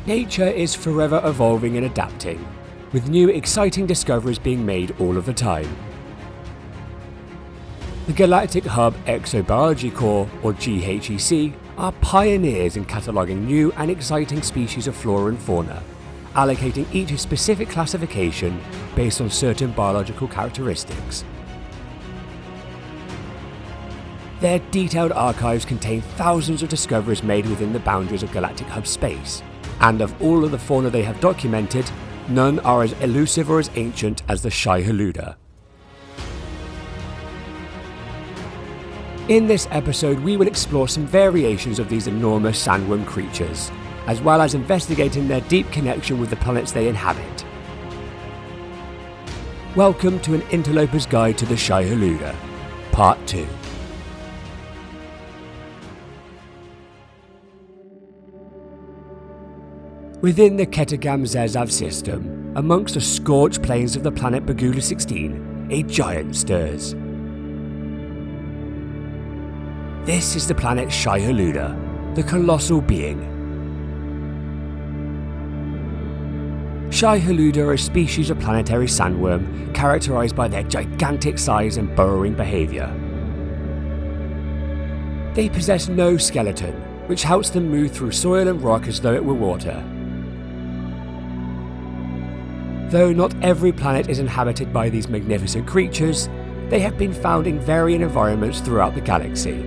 Nature is forever evolving and adapting, with new exciting discoveries being made all of the time. The Galactic Hub Exobiology Corps, or GHEC, are pioneers in cataloguing new and exciting species of flora and fauna, allocating each a specific classification based on certain biological characteristics. Their detailed archives contain thousands of discoveries made within the boundaries of Galactic Hub space, and of all of the fauna they have documented, none are as elusive or as ancient as the Shaihuluda. In this episode, we will explore some variations of these enormous sandworm creatures, as well as investigating their deep connection with the planets they inhabit. Welcome to an Interloper's Guide to the Shaihuluda, Part 2. Within the Ketegam-Zezav system, amongst the scorched plains of the planet Bolly Y24, a giant stirs. This is the planet Shaihuluda, the colossal being. Shaihuluda are a species of planetary sandworm characterized by their gigantic size and burrowing behavior. They possess no skeleton, which helps them move through soil and rock as though it were water. Though not every planet is inhabited by these magnificent creatures, they have been found in varying environments throughout the galaxy.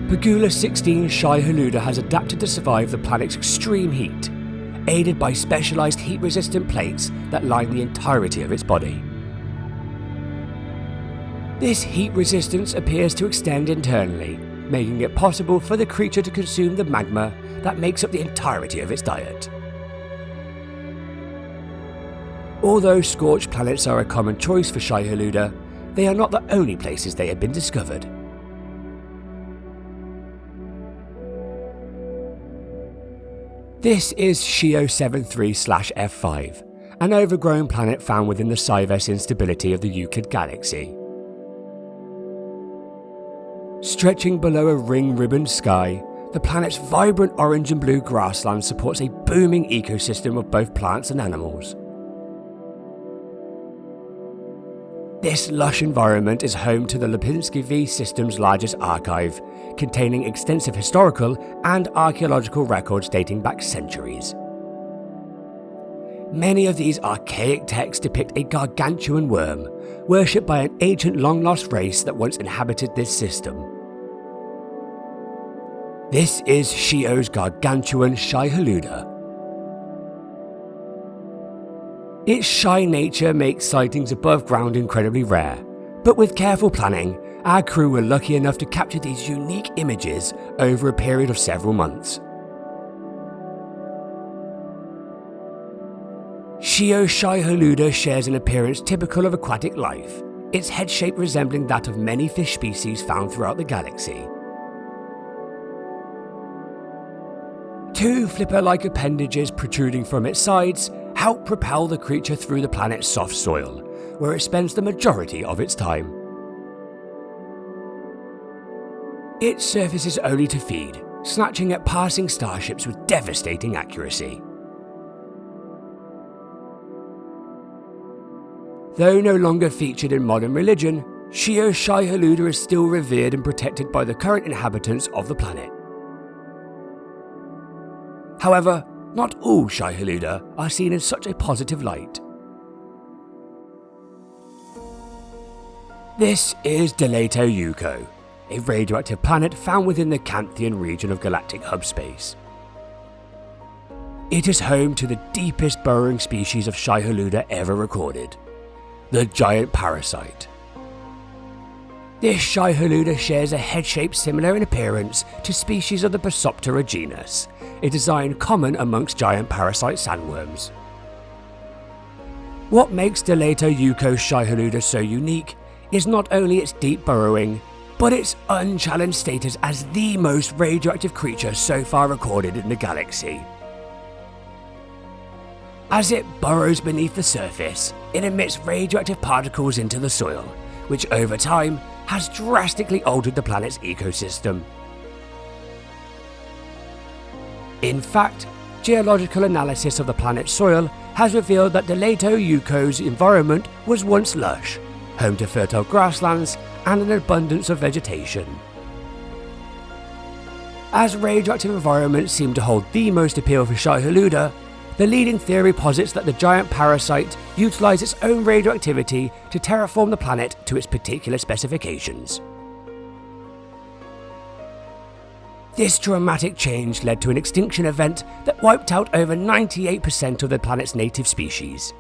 Bolly Y24 Shaihuluda has adapted to survive the planet's extreme heat, aided by specialized heat-resistant plates that line the entirety of its body. This heat resistance appears to extend internally, making it possible for the creature to consume the magma that makes up the entirety of its diet. Although scorched planets are a common choice for Shaihuluda, they are not the only places they have been discovered. This is Shio 73/F5, an overgrown planet found within the Cyvess instability of the Euclid Galaxy. Stretching below a ring-ribboned sky, the planet's vibrant orange and blue grassland supports a booming ecosystem of both plants and animals. This lush environment is home to the Lipinski V system's largest archive, containing extensive historical and archaeological records dating back centuries. Many of these archaic texts depict a gargantuan worm, worshipped by an ancient long-lost race that once inhabited this system. This is Shio's gargantuan Shaihuluda. Its shy nature makes sightings above ground incredibly rare, but with careful planning, our crew were lucky enough to capture these unique images over a period of several months. Shio Shaihuluda shares an appearance typical of aquatic life, its head shape resembling that of many fish species found throughout the galaxy. Two flipper-like appendages protruding from its sides help propel the creature through the planet's soft soil, where it spends the majority of its time. It surfaces only to feed, snatching at passing starships with devastating accuracy. Though no longer featured in modern religion, Shio Shaihuluda is still revered and protected by the current inhabitants of the planet. However, not all Shaihuluda are seen in such a positive light. This is Deleto Yuko, a radioactive planet found within the Canthian region of Galactic Hub space. It is home to the deepest burrowing species of Shaihuluda ever recorded, the giant parasite. This Shaihuluda shares a head shape similar in appearance to species of the Basoptera genus, a design common amongst giant parasite sandworms. What makes Deleto Yuko Shaihuluda so unique is not only its deep burrowing, but its unchallenged status as the most radioactive creature so far recorded in the galaxy. As it burrows beneath the surface, it emits radioactive particles into the soil, which over time has drastically altered the planet's ecosystem. In fact, geological analysis of the planet's soil has revealed that Deleto Yuko's environment was once lush, home to fertile grasslands and an abundance of vegetation. As radioactive environments seem to hold the most appeal for Shaihuluda, the leading theory posits that the giant parasite utilised its own radioactivity to terraform the planet to its particular specifications. This dramatic change led to an extinction event that wiped out over 98% of the planet's native species.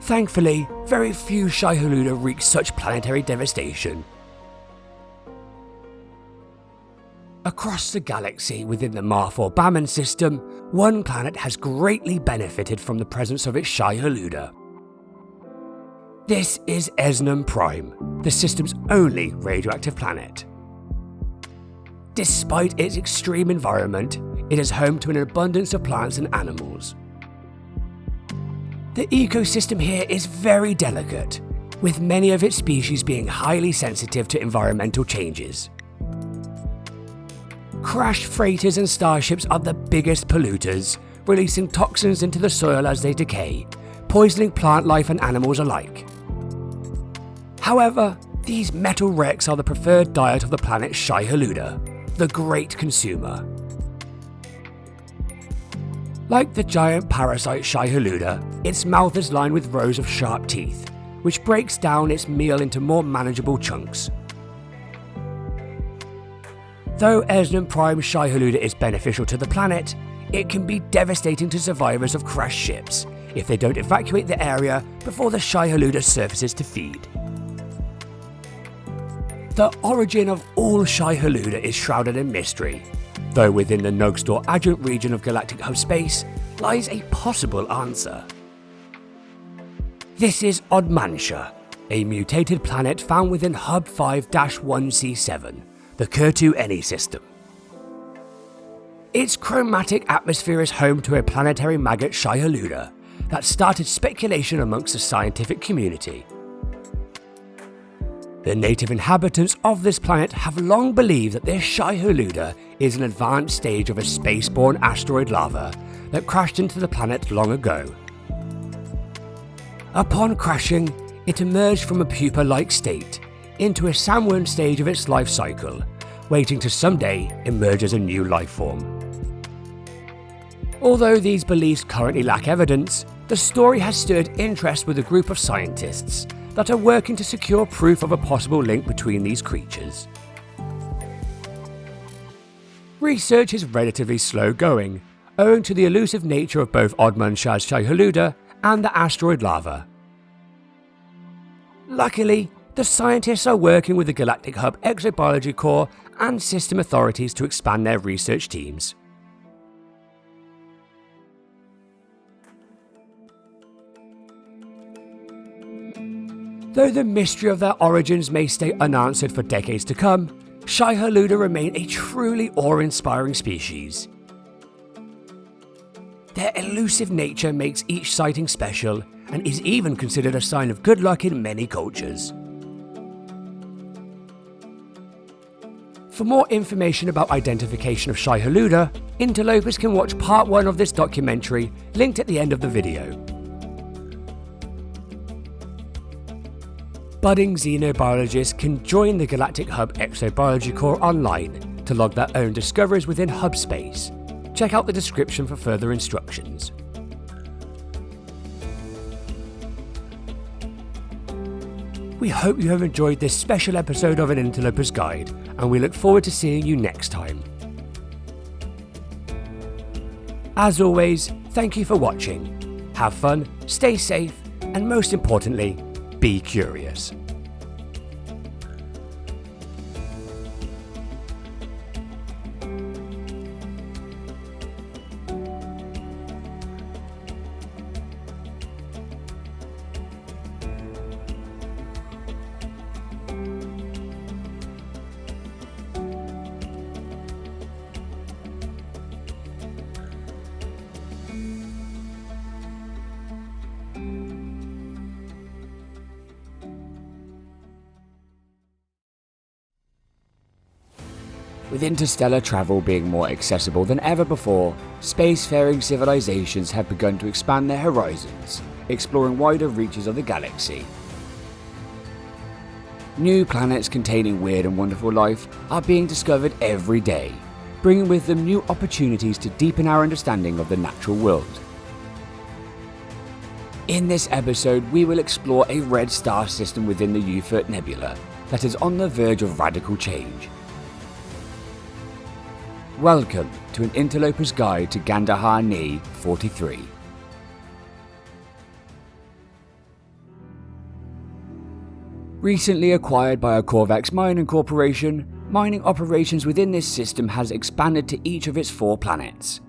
Thankfully, very few Shaihuluda wreaked such planetary devastation. Across the galaxy within the Marfor-Baman system, one planet has greatly benefited from the presence of its Shaihuluda. This is Esnum Prime, the system's only radioactive planet. Despite its extreme environment, it is home to an abundance of plants and animals. The ecosystem here is very delicate, with many of its species being highly sensitive to environmental changes. Crashed freighters and starships are the biggest polluters, releasing toxins into the soil as they decay, poisoning plant life and animals alike. However, these metal wrecks are the preferred diet of the planet Shaihuluda, the great consumer. Like the giant parasite Shaihuluda, its mouth is lined with rows of sharp teeth, which breaks down its meal into more manageable chunks. Though Esnum Prime Shaihuluda is beneficial to the planet, it can be devastating to survivors of crashed ships if they don't evacuate the area before the Shaihuluda surfaces to feed. The origin of all Shaihuluda is shrouded in mystery, though within the Nugsdor Adjunct region of galactic hub space lies a possible answer. This is Odmansha, a mutated planet found within Hub 5-1C7, the Kertu-Eni system. Its chromatic atmosphere is home to a planetary maggot Shaihuluda that started speculation amongst the scientific community. The native inhabitants of this planet have long believed that their Shaihuluda is an advanced stage of a spaceborne asteroid lava that crashed into the planet long ago. Upon crashing, it emerged from a pupa-like state into a sandworm stage of its life cycle, waiting to someday emerge as a new life form. Although these beliefs currently lack evidence, the story has stirred interest with a group of scientists that are working to secure proof of a possible link between these creatures. Research is relatively slow going, owing to the elusive nature of both Odmansha's Shaihuluda and the asteroid lava. Luckily, the scientists are working with the Galactic Hub Exobiology Corps and system authorities to expand their research teams. Though the mystery of their origins may stay unanswered for decades to come, Shaihuluda remain a truly awe-inspiring species. Their elusive nature makes each sighting special and is even considered a sign of good luck in many cultures. For more information about identification of Shaihuluda, interlopers can watch part 1 of this documentary, linked at the end of the video. Budding xenobiologists can join the Galactic Hub Exobiology Corps online to log their own discoveries within hub space. Check out the description for further instructions. We hope you have enjoyed this special episode of An Interloper's Guide, and we look forward to seeing you next time. As always, thank you for watching. Have fun, stay safe, and most importantly, be curious. With interstellar travel being more accessible than ever before, spacefaring civilizations have begun to expand their horizons, exploring wider reaches of the galaxy. New planets containing weird and wonderful life are being discovered every day, bringing with them new opportunities to deepen our understanding of the natural world. In this episode, we will explore a red star system within the Euclid Nebula that is on the verge of radical change. Welcome to an Interloper's Guide to Gandahar Ni 43. Recently acquired by a Corvex mining corporation, mining operations within this system has expanded to each of its 4 planets.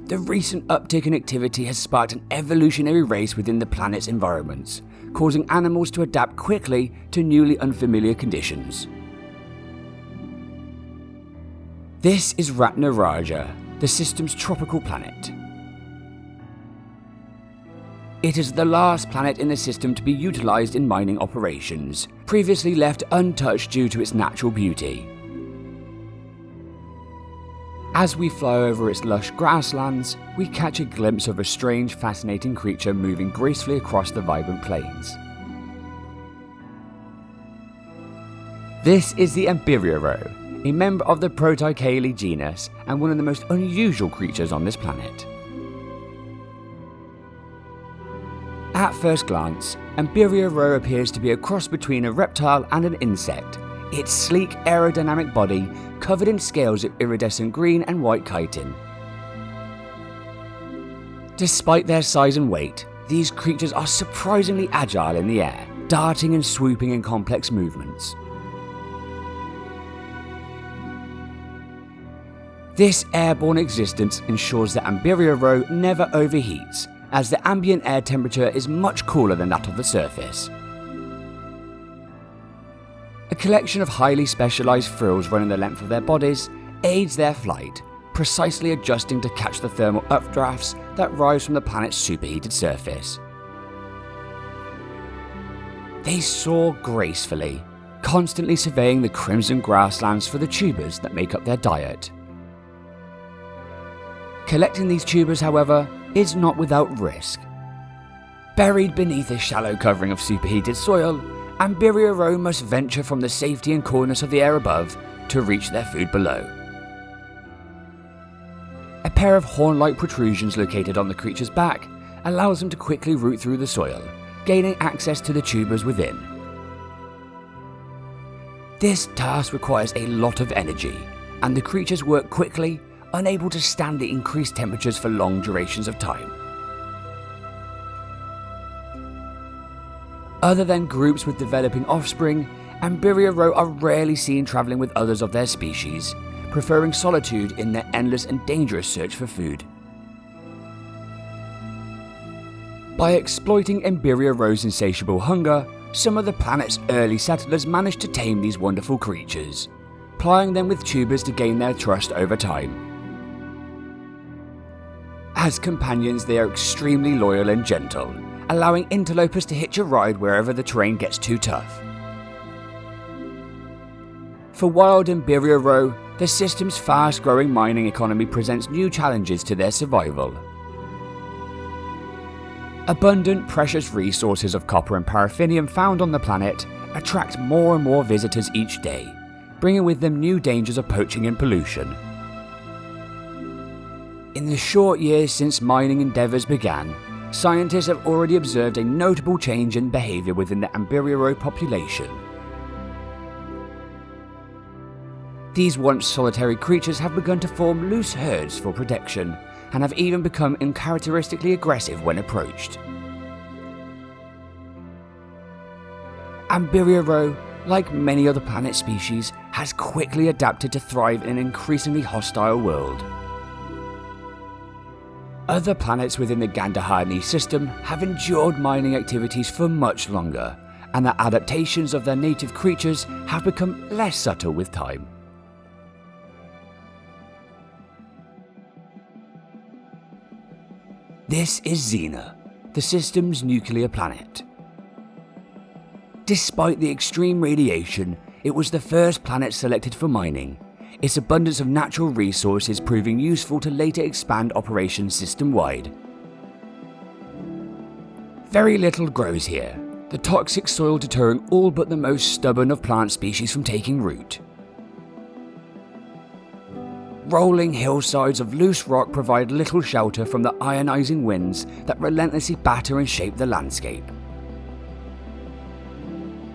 The recent uptick in activity has sparked an evolutionary race within the planet's environments, causing animals to adapt quickly to newly unfamiliar conditions. This is Ratnaraja, the system's tropical planet. It is the last planet in the system to be utilised in mining operations, previously left untouched due to its natural beauty. As we fly over its lush grasslands, we catch a glimpse of a strange, fascinating creature moving gracefully across the vibrant plains. This is the Ambiriero, a member of the Protycaeli genus and one of the most unusual creatures on this planet. At first glance, Ambiriero appears to be a cross between a reptile and an insect, its sleek aerodynamic body covered in scales of iridescent green and white chitin. Despite their size and weight, these creatures are surprisingly agile in the air, darting and swooping in complex movements. This airborne existence ensures that Ambiriero never overheats, as the ambient air temperature is much cooler than that of the surface. A collection of highly specialised frills running the length of their bodies aids their flight, precisely adjusting to catch the thermal updrafts that rise from the planet's superheated surface. They soar gracefully, constantly surveying the crimson grasslands for the tubers that make up their diet. Collecting these tubers, however, is not without risk. Buried beneath a shallow covering of superheated soil, Ambiriero must venture from the safety and coolness of the air above to reach their food below. A pair of horn-like protrusions located on the creature's back allows them to quickly root through the soil, gaining access to the tubers within. This task requires a lot of energy, and the creatures work quickly, unable to stand the increased temperatures for long durations of time. Other than groups with developing offspring, Ambiriero are rarely seen travelling with others of their species, preferring solitude in their endless and dangerous search for food. By exploiting Ambiriero's insatiable hunger, some of the planet's early settlers managed to tame these wonderful creatures, plying them with tubers to gain their trust over time. As companions, they are extremely loyal and gentle, allowing interlopers to hitch a ride wherever the terrain gets too tough. For wild Ambiriero, the system's fast-growing mining economy presents new challenges to their survival. Abundant, precious resources of copper and paraffinium found on the planet attract more and more visitors each day, bringing with them new dangers of poaching and pollution. In the short years since mining endeavours began, scientists have already observed a notable change in behaviour within the Ambiriero population. These once solitary creatures have begun to form loose herds for protection, and have even become uncharacteristically aggressive when approached. Ambiriero, like many other planet species, has quickly adapted to thrive in an increasingly hostile world. Other planets within the Gandahar Ni system have endured mining activities for much longer, and the adaptations of their native creatures have become less subtle with time. This is Xena, the system's nuclear planet. Despite the extreme radiation, it was the first planet selected for mining, its abundance of natural resources proving useful to later expand operations system-wide. Very little grows here, the toxic soil deterring all but the most stubborn of plant species from taking root. Rolling hillsides of loose rock provide little shelter from the ionizing winds that relentlessly batter and shape the landscape.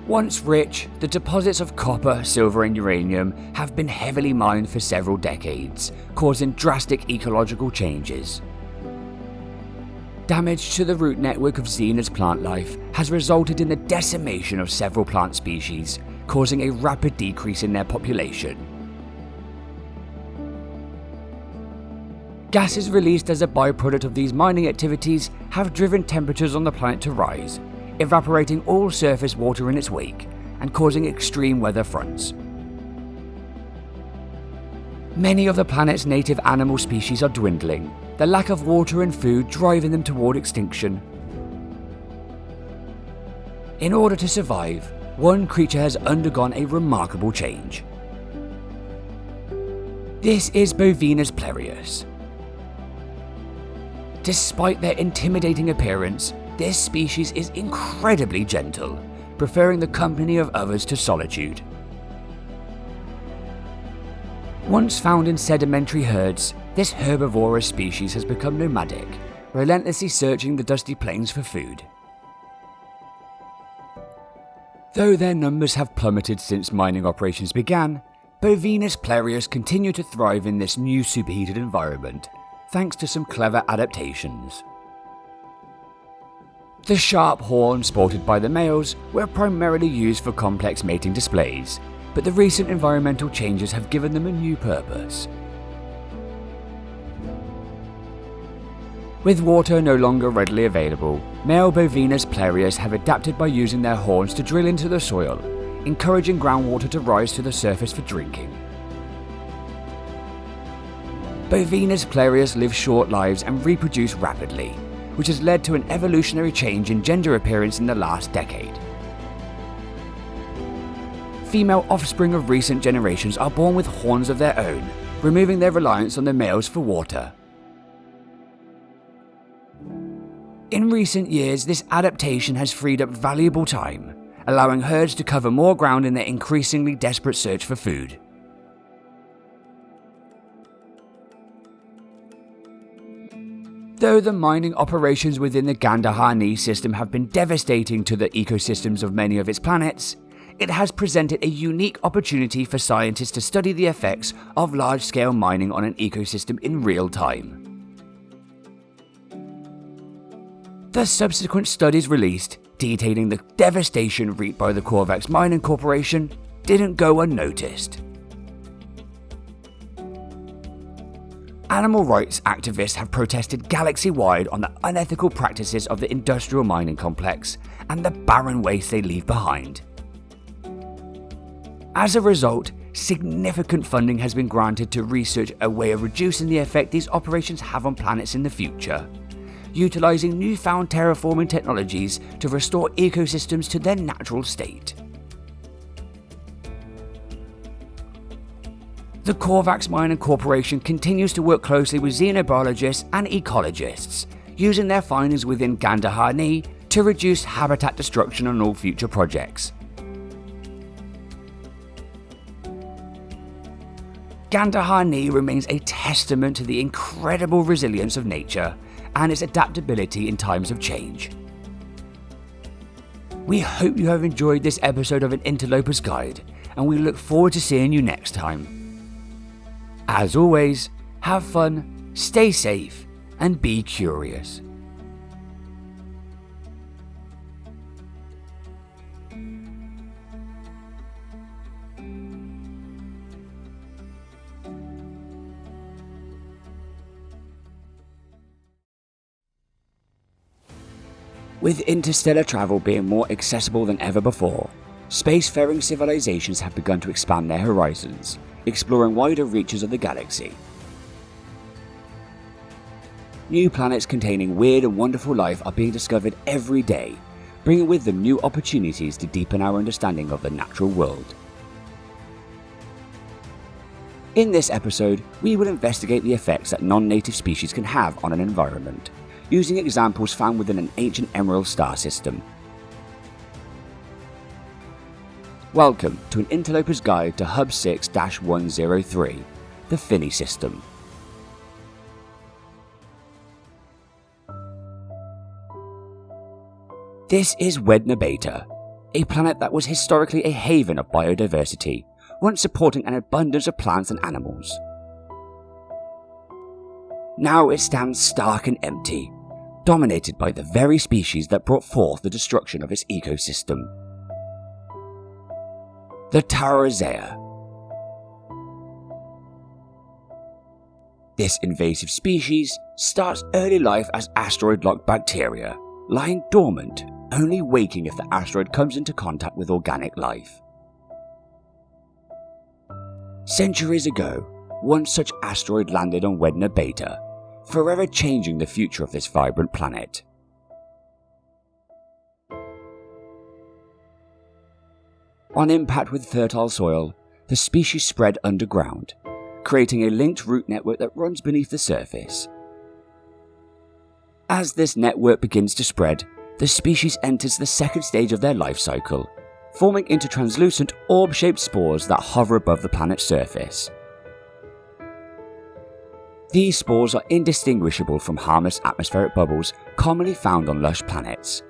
Once rich, the deposits of copper, silver and uranium have been heavily mined for several decades, causing drastic ecological changes. Damage to the root network of Xena's plant life has resulted in the decimation of several plant species, causing a rapid decrease in their population. Gases released as a byproduct of these mining activities have driven temperatures on the planet to rise, evaporating all surface water in its wake and causing extreme weather fronts. Many of the planet's native animal species are dwindling, the lack of water and food driving them toward extinction. In order to survive, one creature has undergone a remarkable change. This is Bovinus plerius. Despite their intimidating appearance, this species is incredibly gentle, preferring the company of others to solitude. Once found in sedimentary herds, this herbivorous species has become nomadic, relentlessly searching the dusty plains for food. Though their numbers have plummeted since mining operations began, Bovinus plerius continue to thrive in this new superheated environment, thanks to some clever adaptations. The sharp horns sported by the males were primarily used for complex mating displays, but the recent environmental changes have given them a new purpose. With water no longer readily available, male Bovinus plerius have adapted by using their horns to drill into the soil, encouraging groundwater to rise to the surface for drinking. Bovinus plerius live short lives and reproduce rapidly, which has led to an evolutionary change in gender appearance in the last decade. Female offspring of recent generations are born with horns of their own, removing their reliance on the males for water. In recent years, this adaptation has freed up valuable time, allowing herds to cover more ground in their increasingly desperate search for food. Though the mining operations within the Gandahar Ni system have been devastating to the ecosystems of many of its planets, it has presented a unique opportunity for scientists to study the effects of large-scale mining on an ecosystem in real time. The subsequent studies released, detailing the devastation wreaked by the Korvax Mining Corporation, didn't go unnoticed. Animal rights activists have protested galaxy-wide on the unethical practices of the industrial mining complex and the barren waste they leave behind. As a result, significant funding has been granted to research a way of reducing the effect these operations have on planets in the future, utilizing newfound terraforming technologies to restore ecosystems to their natural state. The Korvax Mining Corporation continues to work closely with xenobiologists and ecologists, using their findings within Gandahar Ni to reduce habitat destruction on all future projects. Gandahar Ni remains a testament to the incredible resilience of nature and its adaptability in times of change. We hope you have enjoyed this episode of An Interloper's Guide, and we look forward to seeing you next time. As always, have fun, stay safe, and be curious. With interstellar travel being more accessible than ever before, spacefaring civilizations have begun to expand their horizons, exploring wider reaches of the galaxy. New planets containing weird and wonderful life are being discovered every day, bringing with them new opportunities to deepen our understanding of the natural world. In this episode, we will investigate the effects that non-native species can have on an environment, using examples found within an ancient emerald star system. Welcome to an Interloper's Guide to Hub 6-103, the Finney system. This is Wedna Beta, a planet that was historically a haven of biodiversity, once supporting an abundance of plants and animals. Now it stands stark and empty, dominated by the very species that brought forth the destruction of its ecosystem. The Taurizea. This invasive species starts early life as asteroid-locked bacteria, lying dormant, only waking if the asteroid comes into contact with organic life. Centuries ago, one such asteroid landed on Wedna Beta, forever changing the future of this vibrant planet. On impact with fertile soil, the species spread underground, creating a linked root network that runs beneath the surface. As this network begins to spread, the species enters the second stage of their life cycle, forming into translucent orb-shaped spores that hover above the planet's surface. These spores are indistinguishable from harmless atmospheric bubbles commonly found on lush planets.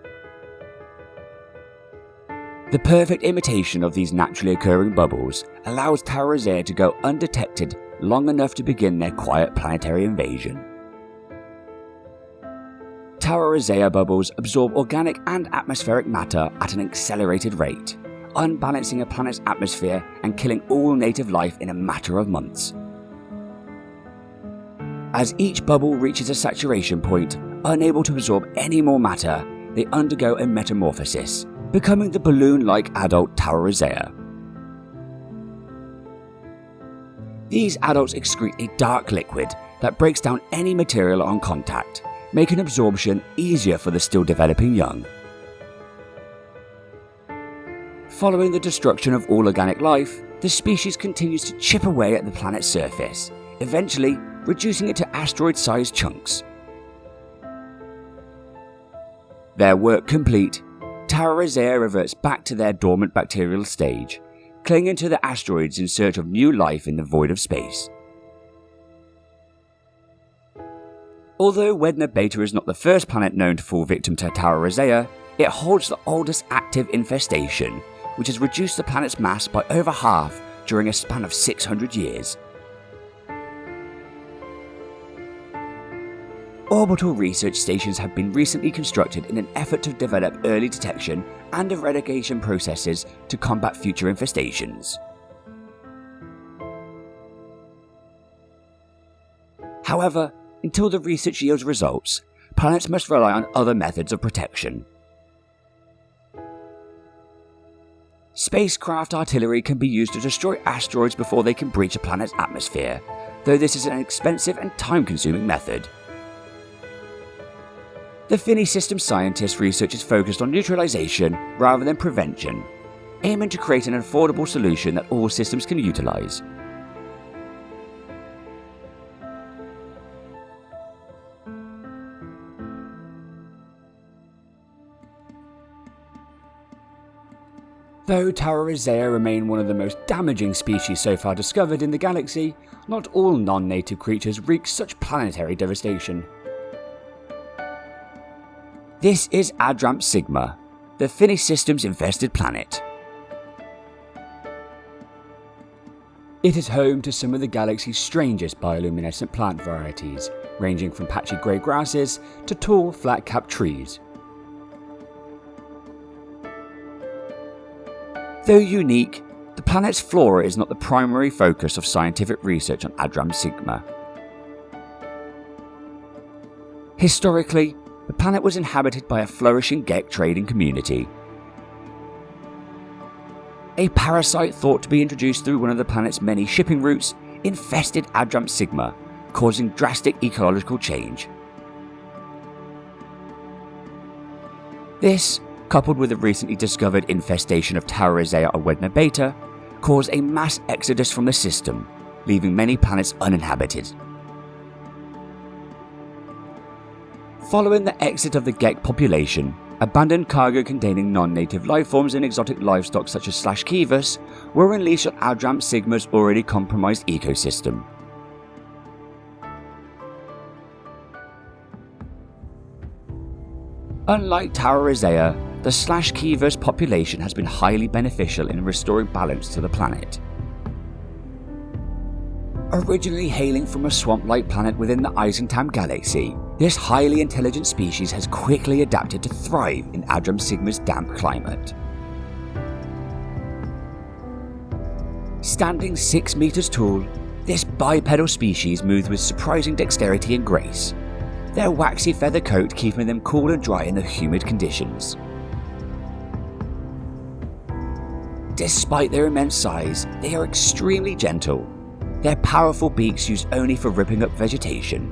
The perfect imitation of these naturally occurring bubbles allows Taurizea to go undetected long enough to begin their quiet planetary invasion. Taurizea bubbles absorb organic and atmospheric matter at an accelerated rate, unbalancing a planet's atmosphere and killing all native life in a matter of months. As each bubble reaches a saturation point, unable to absorb any more matter, they undergo a metamorphosis, becoming the balloon-like adult Taurizea. These adults excrete a dark liquid that breaks down any material on contact, making absorption easier for the still developing young. Following the destruction of all organic life, the species continues to chip away at the planet's surface, eventually reducing it to asteroid-sized chunks. Their work complete, Taurizea reverts back to their dormant bacterial stage, clinging to the asteroids in search of new life in the void of space. Although Wedna Beta is not the first planet known to fall victim to Taurizea, it holds the oldest active infestation, which has reduced the planet's mass by over half during a span of 600 years. Orbital research stations have been recently constructed in an effort to develop early detection and eradication processes to combat future infestations. However, until the research yields results, planets must rely on other methods of protection. Spacecraft artillery can be used to destroy asteroids before they can breach a planet's atmosphere, though this is an expensive and time-consuming method. The Finney system scientists' research is focused on neutralization rather than prevention, aiming to create an affordable solution that all systems can utilize. Though Taurizea remain one of the most damaging species so far discovered in the galaxy, not all non-native creatures wreak such planetary devastation. This is Adjunct Sigma, the Finney system's infested planet. It is home to some of the galaxy's strangest bioluminescent plant varieties, ranging from patchy grey grasses to tall, flat-capped trees. Though unique, the planet's flora is not the primary focus of scientific research on Adjunct Sigma. Historically, the planet was inhabited by a flourishing Gek trading community. A parasite thought to be introduced through one of the planet's many shipping routes infested Adjunct Sigma, causing drastic ecological change. This, coupled with the recently discovered infestation of Taurizea on Wedna Beta, caused a mass exodus from the system, leaving many planets uninhabited. Following the exit of the Gek population, abandoned cargo containing non-native lifeforms and exotic livestock such as Kivus were unleashed on Adjunct Sigma's already compromised ecosystem. Unlike Taurizea, the Kivus population has been highly beneficial in restoring balance to the planet. Originally hailing from a swamp-like planet within the Untitled Galaxy, this highly intelligent species has quickly adapted to thrive in Adjunct Sigma's damp climate. Standing 6 meters tall, this bipedal species moves with surprising dexterity and grace, their waxy feather coat keeping them cool and dry in the humid conditions. Despite their immense size, they are extremely gentle, their powerful beaks used only for ripping up vegetation.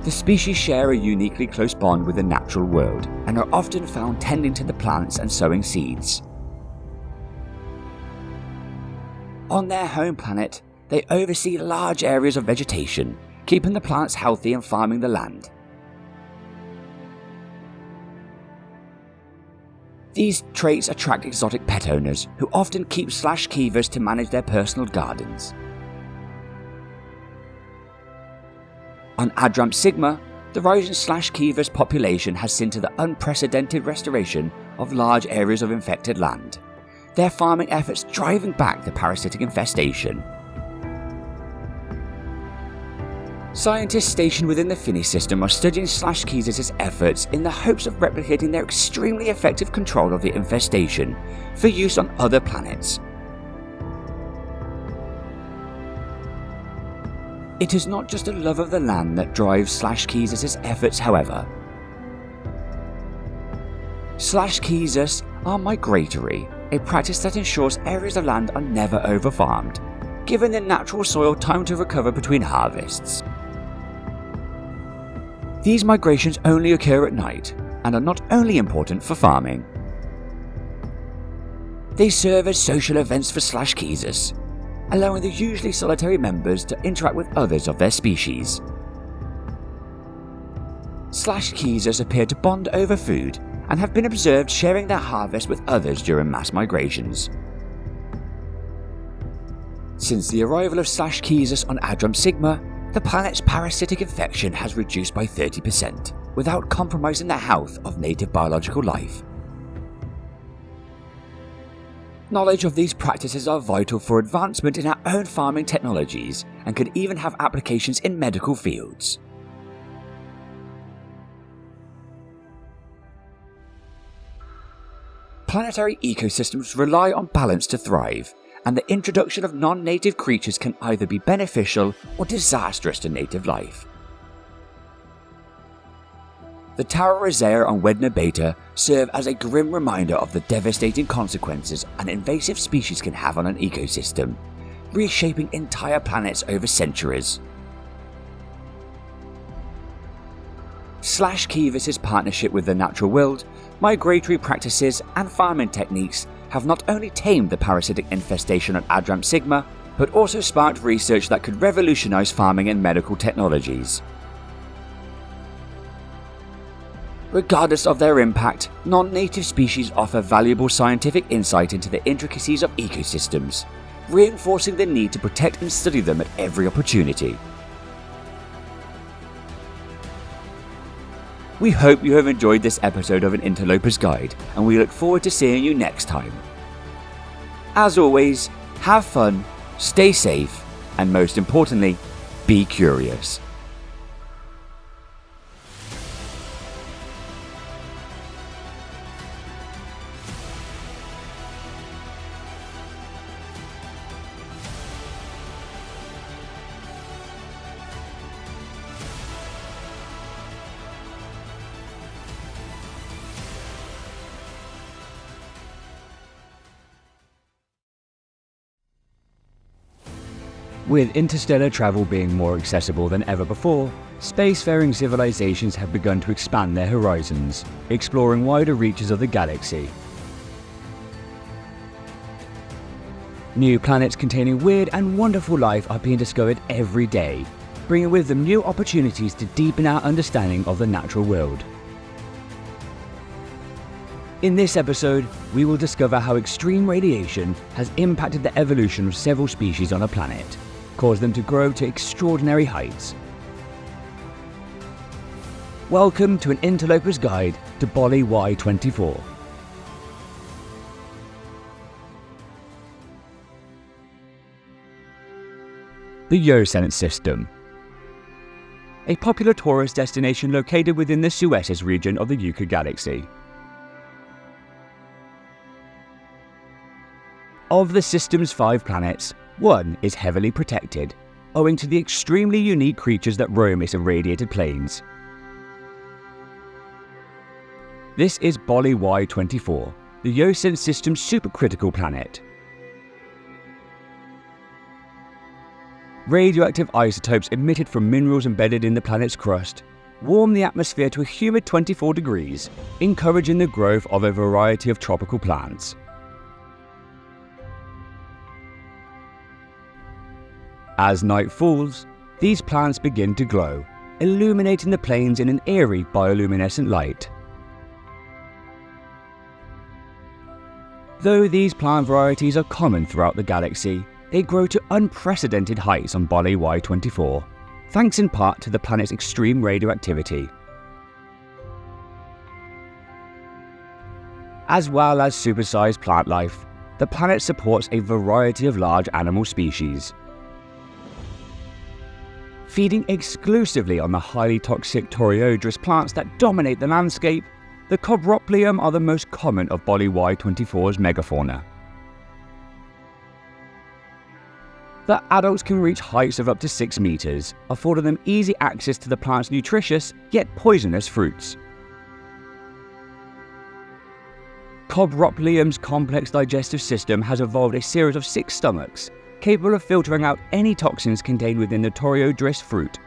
The species share a uniquely close bond with the natural world and are often found tending to the plants and sowing seeds. On their home planet, they oversee large areas of vegetation, keeping the plants healthy and farming the land. These traits attract exotic pet owners, who often keep Kivus to manage their personal gardens. On Adjunct Sigma, the rising Kivus population has seen to the unprecedented restoration of large areas of infected land, their farming efforts driving back the parasitic infestation. Scientists stationed within the Finney system are studying Kivus' efforts in the hopes of replicating their extremely effective control of the infestation for use on other planets. It is not just a love of the land that drives Kivus' efforts, however. Kivus are migratory, a practice that ensures areas of land are never overfarmed, giving the natural soil time to recover between harvests. These migrations only occur at night and are not only important for farming. They serve as social events for Kivus, allowing the usually solitary members to interact with others of their species. Kivus appear to bond over food and have been observed sharing their harvest with others during mass migrations. Since the arrival of Kivus on Adjunct Sigma, the planet's parasitic infection has reduced by 30%, without compromising the health of native biological life. Knowledge of these practices are vital for advancement in our own farming technologies and could even have applications in medical fields. Planetary ecosystems rely on balance to thrive, and the introduction of non-native creatures can either be beneficial or disastrous to native life. The Taurizea on Wedna Beta serve as a grim reminder of the devastating consequences an invasive species can have on an ecosystem, reshaping entire planets over centuries. Kivus' partnership with the natural world, migratory practices and farming techniques have not only tamed the parasitic infestation on Adjunct Sigma, but also sparked research that could revolutionize farming and medical technologies. Regardless of their impact, non-native species offer valuable scientific insight into the intricacies of ecosystems, reinforcing the need to protect and study them at every opportunity. We hope you have enjoyed this episode of An Interloper's Guide, and we look forward to seeing you next time. As always, have fun, stay safe, and most importantly, be curious. With interstellar travel being more accessible than ever before, spacefaring civilizations have begun to expand their horizons, exploring wider reaches of the galaxy. New planets containing weird and wonderful life are being discovered every day, bringing with them new opportunities to deepen our understanding of the natural world. In this episode, we will discover how extreme radiation has impacted the evolution of several species on a planet, caused them to grow to extraordinary heights. Welcome to an interloper's guide to Bolly Y24. The Euclid system. A popular tourist destination located within the Suez region of the Euclid Galaxy. Of the system's 5 planets, one is heavily protected, owing to the extremely unique creatures that roam its irradiated plains. This is Bolly Y24, the Euclid system's supercritical planet. Radioactive isotopes emitted from minerals embedded in the planet's crust warm the atmosphere to a humid 24 degrees, encouraging the growth of a variety of tropical plants. As night falls, these plants begin to glow, illuminating the plains in an eerie bioluminescent light. Though these plant varieties are common throughout the galaxy, they grow to unprecedented heights on Bolly Y24, thanks in part to the planet's extreme radioactivity. As well as supersized plant life, the planet supports a variety of large animal species. Feeding exclusively on the highly toxic Toroidrous plants that dominate the landscape, the Cobroplyum are the most common of Bolly Y24's megafauna. The adults can reach heights of up to 6 meters, affording them easy access to the plant's nutritious yet poisonous fruits. Cobroplyum's complex digestive system has evolved a series of 6 stomachs, capable of filtering out any toxins contained within the Toroidrous fruit.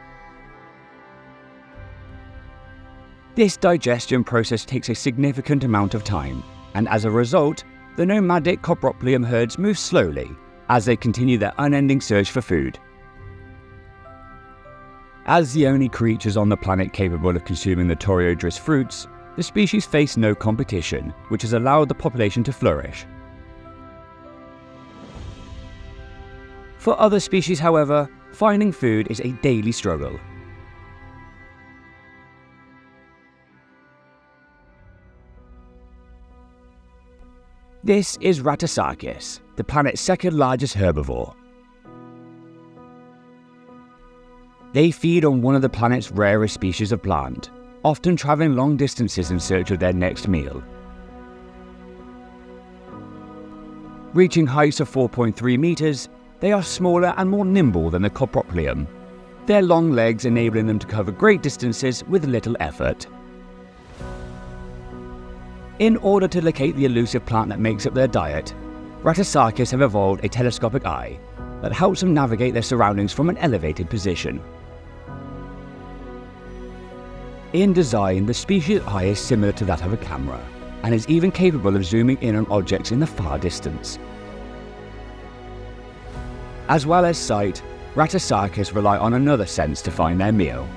This digestion process takes a significant amount of time, and as a result, the nomadic Cobroplyum herds move slowly as they continue their unending search for food. As the only creatures on the planet capable of consuming the Toroidrous fruits, the species face no competition, which has allowed the population to flourish. For other species, however, finding food is a daily struggle. This is Rattasarchus, the planet's second largest herbivore. They feed on one of the planet's rarest species of plant, often traveling long distances in search of their next meal. Reaching heights of 4.3 meters, they are smaller and more nimble than the Cobroplyum, their long legs enabling them to cover great distances with little effort. In order to locate the elusive plant that makes up their diet, Rattasarchus have evolved a telescopic eye that helps them navigate their surroundings from an elevated position. In design, the species' eye is similar to that of a camera, and is even capable of zooming in on objects in the far distance. As well as sight, Rattasarchus rely on another sense to find their meal.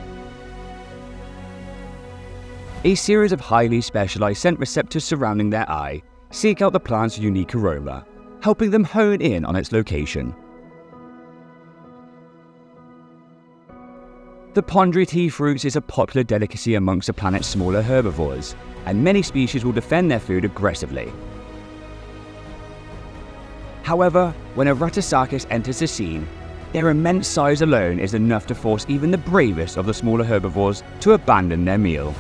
A series of highly specialized scent receptors surrounding their eye seek out the plant's unique aroma, helping them hone in on its location. The pondry tea fruits is a popular delicacy amongst the planet's smaller herbivores, and many species will defend their food aggressively. However, when a Rattasarchus enters the scene, their immense size alone is enough to force even the bravest of the smaller herbivores to abandon their meal.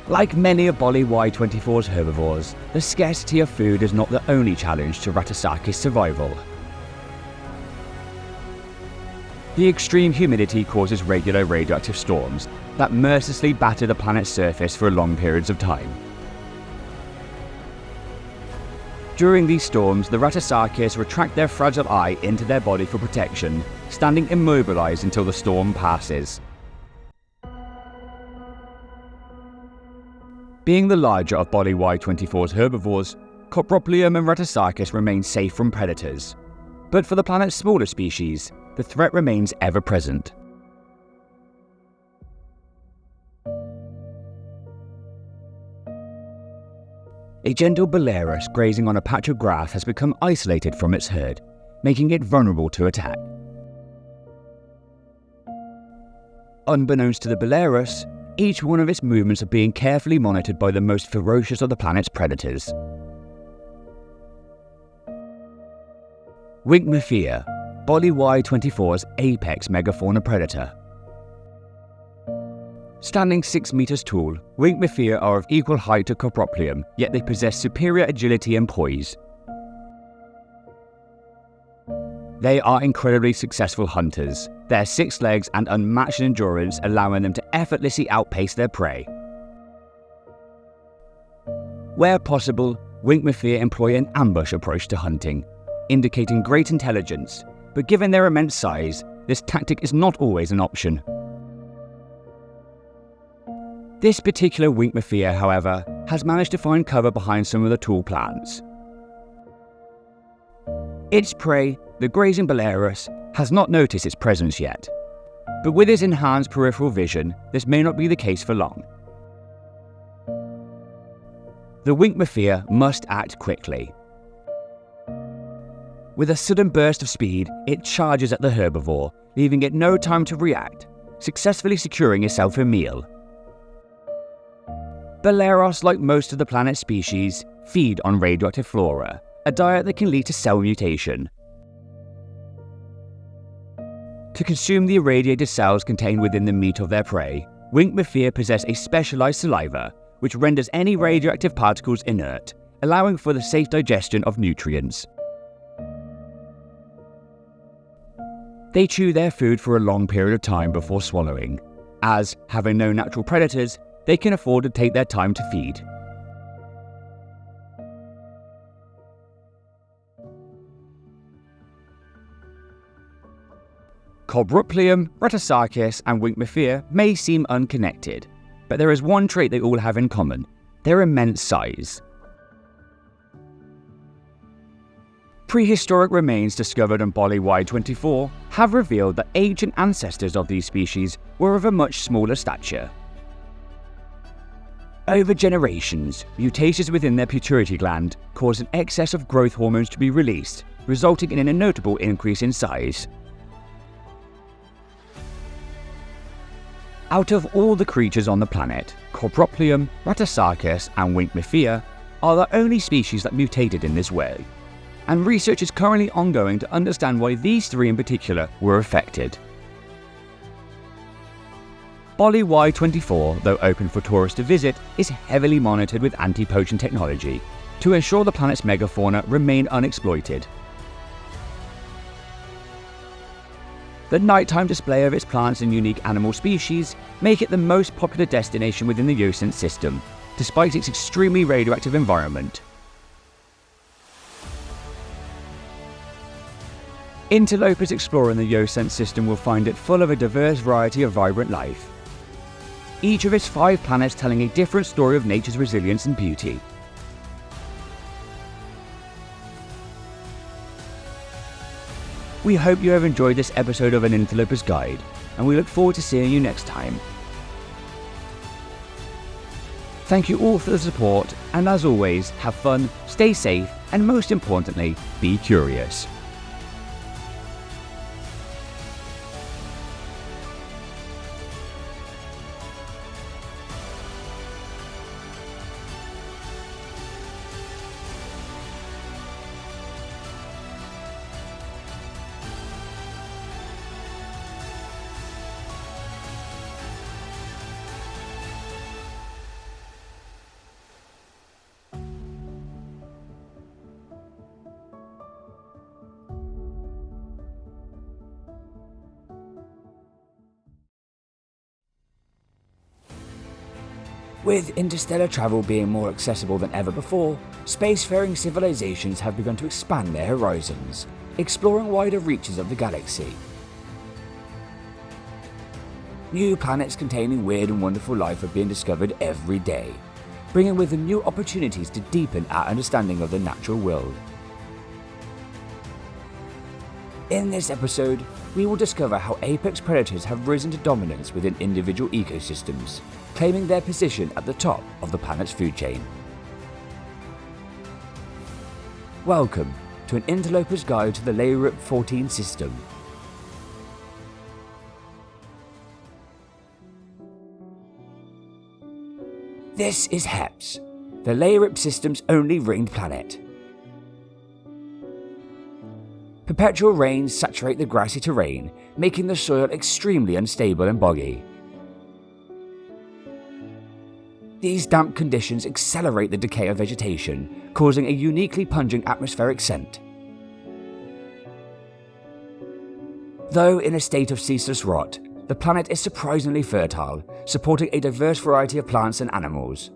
Like many of Bolly Y24's herbivores, the scarcity of food is not the only challenge to Rattasarchus' survival. The extreme humidity causes regular radioactive storms that mercilessly batter the planet's surface for long periods of time. During these storms, the Rattasarchus retract their fragile eye into their body for protection, standing immobilized until the storm passes. Being the larger of Bolly Y24's herbivores, Coproplium and Rattosaurus remain safe from predators. But for the planet's smaller species, the threat remains ever present. A gentle Balearus grazing on a patch of grass has become isolated from its herd, making it vulnerable to attack. Unbeknownst to the Balearus, each one of its movements are being carefully monitored by the most ferocious of the planet's predators. Winkmafia, Bolly Y24's apex megafauna predator. Standing 6 meters tall, Winkmafia are of equal height to Coproplium, yet they possess superior agility and poise. They are incredibly successful hunters, their 6 legs and unmatched endurance allowing them to effortlessly outpace their prey. Where possible, Winkmafia employ an ambush approach to hunting, indicating great intelligence, but given their immense size, this tactic is not always an option. This particular Winkmafia, however, has managed to find cover behind some of the tall plants. Its prey, the grazing Balearus, has not noticed its presence yet, but with its enhanced peripheral vision, this may not be the case for long. The Winkmafia must act quickly. With a sudden burst of speed, it charges at the herbivore, leaving it no time to react, successfully securing itself a meal. Balearus, like most of the planet's species, feed on radioactive flora, a diet that can lead to cell mutation. To consume the irradiated cells contained within the meat of their prey, Winkmafia possess a specialized saliva, which renders any radioactive particles inert, allowing for the safe digestion of nutrients. They chew their food for a long period of time before swallowing, as, having no natural predators, they can afford to take their time to feed. Coproplium, Rattosaurus, and Winkmafia may seem unconnected, but there is one trait they all have in common: their immense size. Prehistoric remains discovered on Bolly Y24 have revealed that ancient ancestors of these species were of a much smaller stature. Over generations, mutations within their pituitary gland caused an excess of growth hormones to be released, resulting in a notable increase in size. Out of all the creatures on the planet, Coproplium, Rattosaurus, and Winkmafia are the only species that mutated in this way, and research is currently ongoing to understand why these 3 in particular were affected. Bolly Y24, though open for tourists to visit, is heavily monitored with anti-poaching technology to ensure the planet's megafauna remain unexploited. The nighttime display of its plants and unique animal species make it the most popular destination within the Euclid system, despite its extremely radioactive environment. Interlopers exploring the Euclid system will find it full of a diverse variety of vibrant life, each of its 5 planets telling a different story of nature's resilience and beauty. We hope you have enjoyed this episode of An Interloper's Guide, and we look forward to seeing you next time. Thank you all for the support, and as always, have fun, stay safe, and most importantly, be curious. With interstellar travel being more accessible than ever before, spacefaring civilizations have begun to expand their horizons, exploring wider reaches of the galaxy. New planets containing weird and wonderful life are being discovered every day, bringing with them new opportunities to deepen our understanding of the natural world. In this episode, we will discover how apex predators have risen to dominance within individual ecosystems, claiming their position at the top of the planet's food chain. Welcome to an Interloper's Guide to the Laerip 14 system. This is Heps, the Laerip system's only ringed planet. Perpetual rains saturate the grassy terrain, making the soil extremely unstable and boggy. These damp conditions accelerate the decay of vegetation, causing a uniquely pungent atmospheric scent. Though in a state of ceaseless rot, the planet is surprisingly fertile, supporting a diverse variety of plants and animals.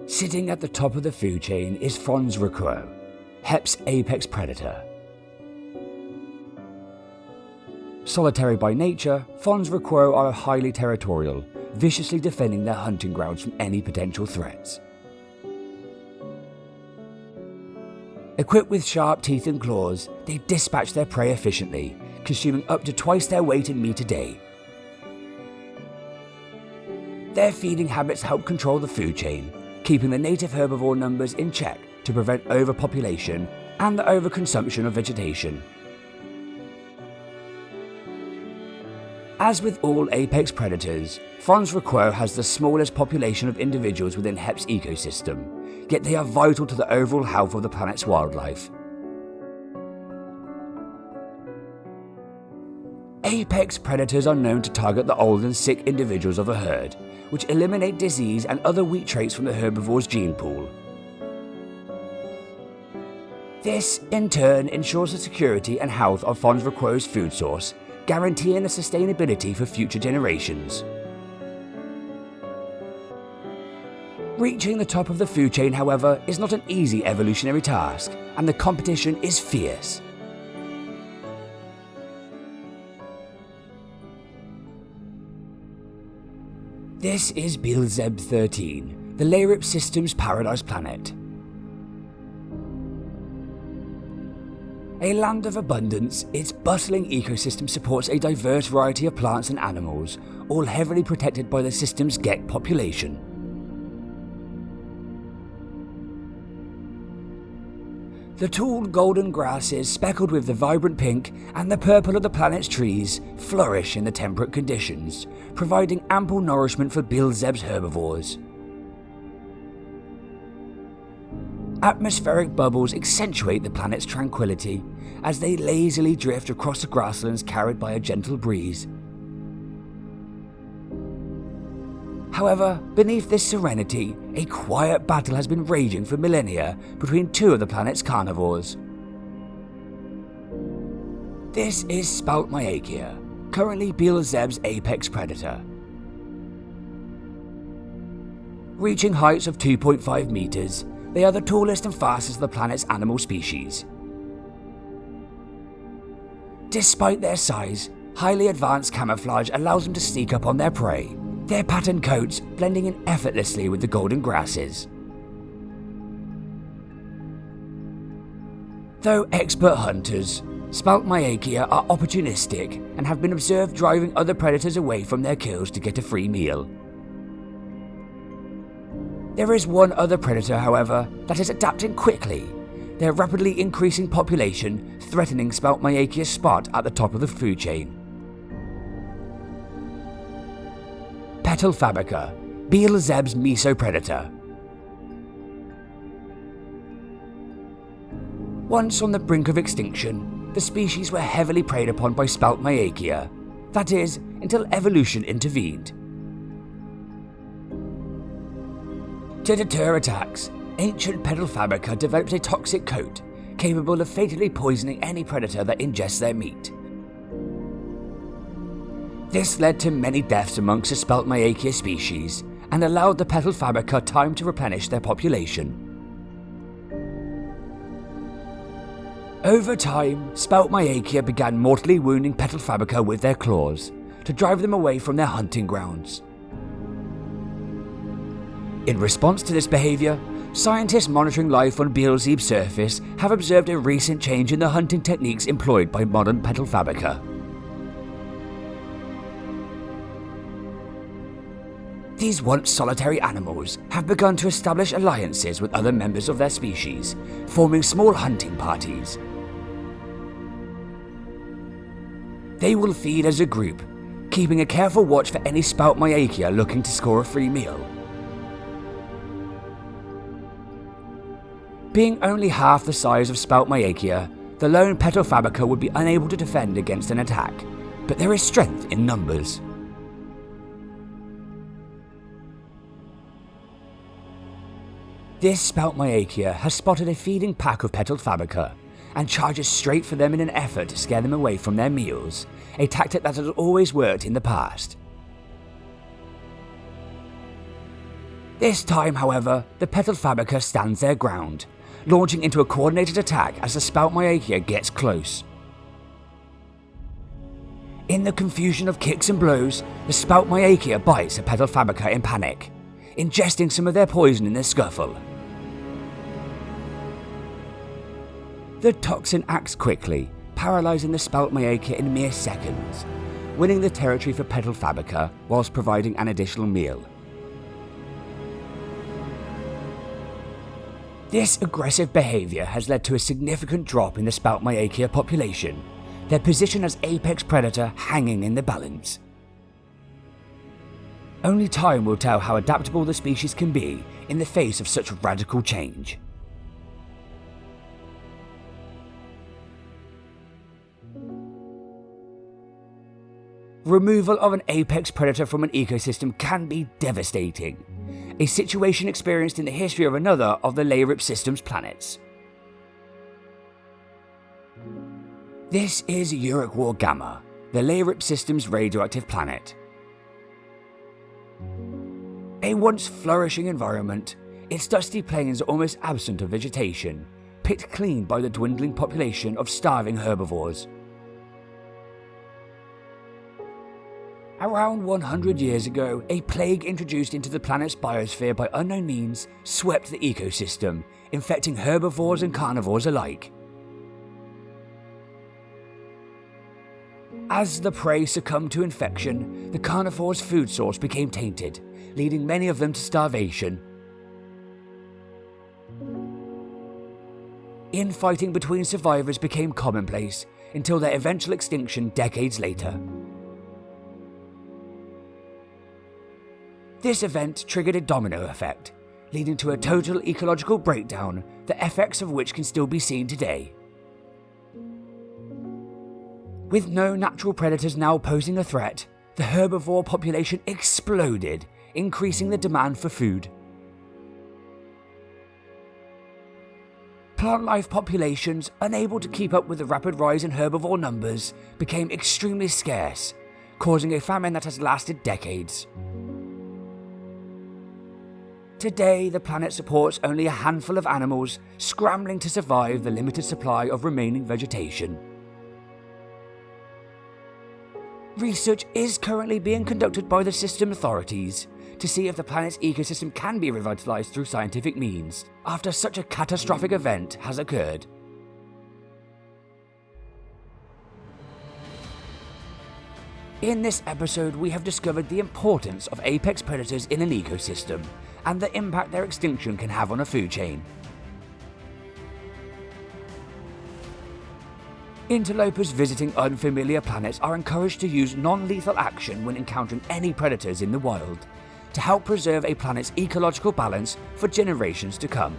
Sitting at the top of the food chain is Fons Requo, Hep's apex predator. Solitary by nature, Fons Requo are highly territorial, viciously defending their hunting grounds from any potential threats. Equipped with sharp teeth and claws, they dispatch their prey efficiently, consuming up to twice their weight in meat a day. Their feeding habits help control the food chain, keeping the native herbivore numbers in check to prevent overpopulation and the overconsumption of vegetation. As with all apex predators, Fons Requo has the smallest population of individuals within Hep's ecosystem, yet they are vital to the overall health of the planet's wildlife. Apex predators are known to target the old and sick individuals of a herd, which eliminate disease and other weak traits from the herbivore's gene pool. This, in turn, ensures the security and health of Fons Requo's food source, guaranteeing the sustainability for future generations. Reaching the top of the food chain, however, is not an easy evolutionary task, and the competition is fierce. This is Beelzebub 13, the Laerip system's paradise planet. A land of abundance, its bustling ecosystem supports a diverse variety of plants and animals, all heavily protected by the system's Gek population. The tall golden grasses, speckled with the vibrant pink and the purple of the planet's trees, flourish in the temperate conditions, providing ample nourishment for Beelzebub's herbivores. Atmospheric bubbles accentuate the planet's tranquility as they lazily drift across the grasslands carried by a gentle breeze. However, beneath this serenity, a quiet battle has been raging for millennia between two of the planet's carnivores. This is Spaltmyachia, currently Beelzebub's apex predator. Reaching heights of 2.5 meters, they are the tallest and fastest of the planet's animal species. Despite their size, highly advanced camouflage allows them to sneak up on their prey, their patterned coats blending in effortlessly with the golden grasses. Though expert hunters, Spaltmyachia are opportunistic and have been observed driving other predators away from their kills to get a free meal. There is one other predator, however, that is adapting quickly, their rapidly increasing population threatening Spaltmyachia's spot at the top of the food chain. Petal Fabrica, Beelzebub's mesopredator. Once on the brink of extinction, the species were heavily preyed upon by Spaltmyachia, that is, until evolution intervened. To deter attacks, ancient Petal Fabrica developed a toxic coat, capable of fatally poisoning any predator that ingests their meat. This led to many deaths amongst the Spaltmyachia species, and allowed the Petal Fabrica time to replenish their population. Over time, Spaltmyachia began mortally wounding Petal Fabrica with their claws, to drive them away from their hunting grounds. In response to this behaviour, scientists monitoring life on Beelzebub's surface have observed a recent change in the hunting techniques employed by modern petal fabrica. These once solitary animals have begun to establish alliances with other members of their species, forming small hunting parties. They will feed as a group, keeping a careful watch for any spout myakea looking to score a free meal. Being only half the size of spout myakea, the lone petal fabrica would be unable to defend against an attack, but there is strength in numbers. This spout myakea has spotted a feeding pack of petal fabrica and charges straight for them in an effort to scare them away from their meals, a tactic that has always worked in the past. This time, however, the petal fabrica stands their ground, launching into a coordinated attack as the spout myakea gets close. In the confusion of kicks and blows, the spout myakea bites the petal fabrica in panic, ingesting some of their poison in the scuffle. The toxin acts quickly, paralysing the spout myakea in mere seconds, winning the territory for petal fabrica whilst providing an additional meal. This aggressive behaviour has led to a significant drop in the spout myakea population, their position as apex predator hanging in the balance. Only time will tell how adaptable the species can be in the face of such radical change. Removal of an apex predator from an ecosystem can be devastating, a situation experienced in the history of another of the Laerip system's planets. This is Euclid Gamma, the Laerip system's radioactive planet. A once flourishing environment, its dusty plains are almost absent of vegetation, picked clean by the dwindling population of starving herbivores. Around 100 years ago, a plague introduced into the planet's biosphere by unknown means swept the ecosystem, infecting herbivores and carnivores alike. As the prey succumbed to infection, the carnivores' food source became tainted, leading many of them to starvation. Infighting between survivors became commonplace, until their eventual extinction decades later. This event triggered a domino effect, leading to a total ecological breakdown, the effects of which can still be seen today. With no natural predators now posing a threat, the herbivore population exploded, increasing the demand for food. Plant life populations, unable to keep up with the rapid rise in herbivore numbers, became extremely scarce, causing a famine that has lasted decades. Today, the planet supports only a handful of animals scrambling to survive the limited supply of remaining vegetation. Research is currently being conducted by the system authorities to see if the planet's ecosystem can be revitalized through scientific means after such a catastrophic event has occurred. In this episode, we have discovered the importance of apex predators in an ecosystem and the impact their extinction can have on a food chain. Interlopers visiting unfamiliar planets are encouraged to use non-lethal action when encountering any predators in the wild, to help preserve a planet's ecological balance for generations to come.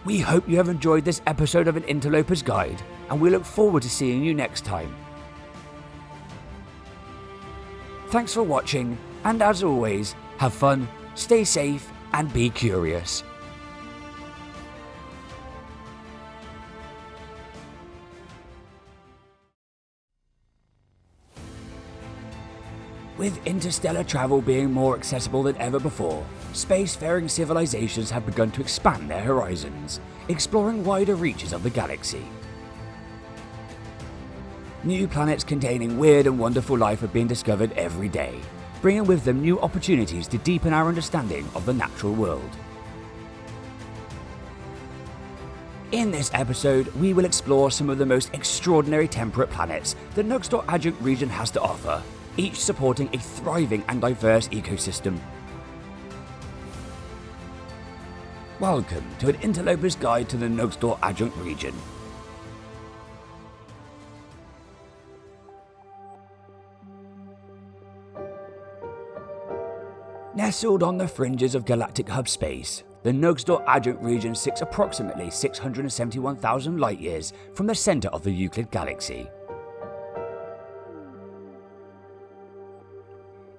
We hope you have enjoyed this episode of An Interloper's Guide, and we look forward to seeing you next time. Thanks for watching, and as always, have fun, stay safe, and be curious. With interstellar travel being more accessible than ever before, spacefaring civilizations have begun to expand their horizons, exploring wider reaches of the galaxy. New planets containing weird and wonderful life are being discovered every day, bringing with them new opportunities to deepen our understanding of the natural world. In this episode, we will explore some of the most extraordinary temperate planets the Nugsdor Adjunct region has to offer, each supporting a thriving and diverse ecosystem. Welcome to an Interloper's Guide to the Nugsdor Adjunct region. Nestled on the fringes of galactic hub space, the Nugsdor Adjunct region sits approximately 671,000 light-years from the centre of the Euclid Galaxy.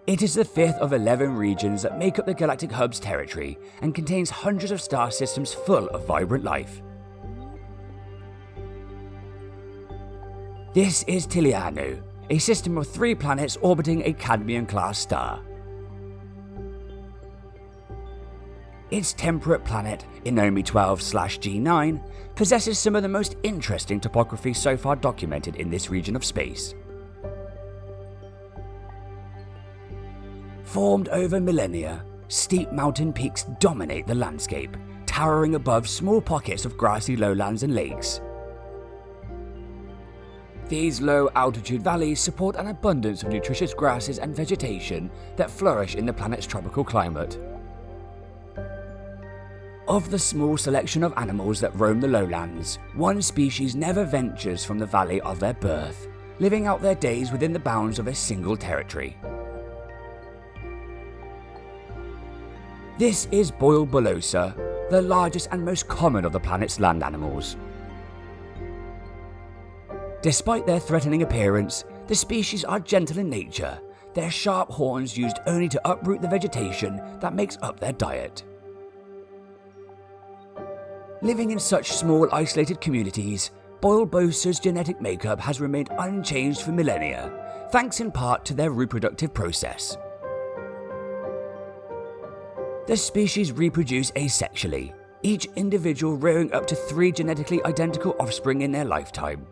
It is the fifth of 11 regions that make up the galactic hub's territory and contains hundreds of star systems full of vibrant life. This is Tiliano, a system of 3 planets orbiting a Cadmian-class star. Its temperate planet, Inomi 12/G9, possesses some of the most interesting topography so far documented in this region of space. Formed over millennia, steep mountain peaks dominate the landscape, towering above small pockets of grassy lowlands and lakes. These low-altitude valleys support an abundance of nutritious grasses and vegetation that flourish in the planet's tropical climate. Of the small selection of animals that roam the lowlands, one species never ventures from the valley of their birth, living out their days within the bounds of a single territory. This is Bolly Y24, the largest and most common of the planet's land animals. Despite their threatening appearance, the species are gentle in nature, their sharp horns used only to uproot the vegetation that makes up their diet. Living in such small isolated communities, Bolly Y24's genetic makeup has remained unchanged for millennia, thanks in part to their reproductive process. The species reproduce asexually, each individual rearing up to 3 genetically identical offspring in their lifetime.